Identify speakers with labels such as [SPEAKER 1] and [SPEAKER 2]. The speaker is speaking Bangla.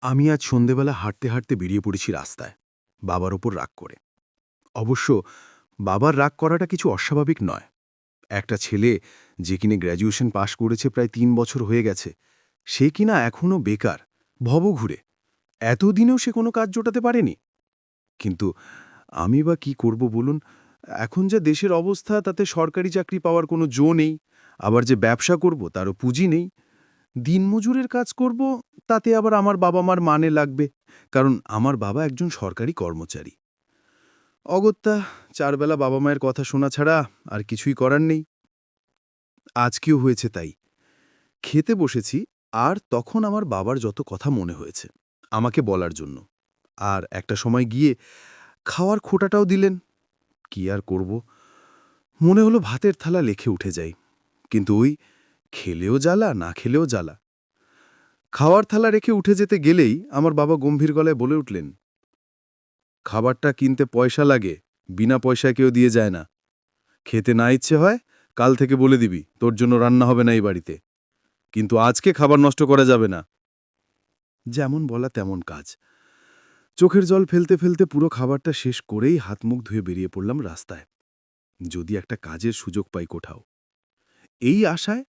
[SPEAKER 1] আমি আজ সন্ধেবেলা হাঁটতে হাঁটতে বেরিয়ে পড়েছি রাস্তায়, বাবার ওপর রাগ করে। অবশ্য বাবার রাগ করাটা কিছু অস্বাভাবিক নয়। একটা ছেলে যে কিনে গ্র্যাজুয়েশন পাশ করেছে প্রায় ৩ বছর হয়ে গেছে, সে কিনা এখনও বেকার, ভবঘুরে। এতদিনেও সে কোনো কাজ জোটাতে পারেনি। কিন্তু আমি বা কি করব বলুন? এখন যা দেশের অবস্থা, তাতে সরকারি চাকরি পাওয়ার কোনো জো নেই। আবার যে ব্যবসা করব তারও পুঁজি নেই। দিনমজুরের কাজ করব, তাতে আবার আমার বাবা মার মানে লাগবে, কারণ আমার বাবা একজন সরকারি কর্মচারী। অগত্যা চারবেলা বাবা মায়ের কথা শোনা ছাড়া আর কিছুই করার নেই। আজকেও হয়েছে তাই। খেতে বসেছি, আর তখন আমার বাবার যত কথা মনে হয়েছে আমাকে বলার জন্য। আর একটা সময় গিয়ে খাওয়ার খোঁটাটাও দিলেন। কি আর করব, মনে হলো ভাতের থালা লেখে উঠে যাই। কিন্তু ওই খেলেও জ্বালা, না খেলেও জ্বালা। খাওয়ার থালা রেখে উঠে যেতে গেলেই আমার বাবা গম্ভীর গলায় বলে উঠলেন, খাবারটা কিনতে পয়সা লাগে, বিনা পয়সায় কেউ দিয়ে যায় না। খেতে না ইচ্ছে হয়, কাল থেকে বলে দিবি তোর জন্য রান্না হবে না এই বাড়িতে, কিন্তু আজকে খাবার নষ্ট করা যাবে না। যেমন বলা তেমন কাজ। চোখের জল ফেলতে ফেলতে পুরো খাবারটা শেষ করেই হাত মুখ ধুয়ে বেরিয়ে পড়লাম রাস্তায়। যদি একটা কাজের সুযোগ পাই কোথাও, এই আশায়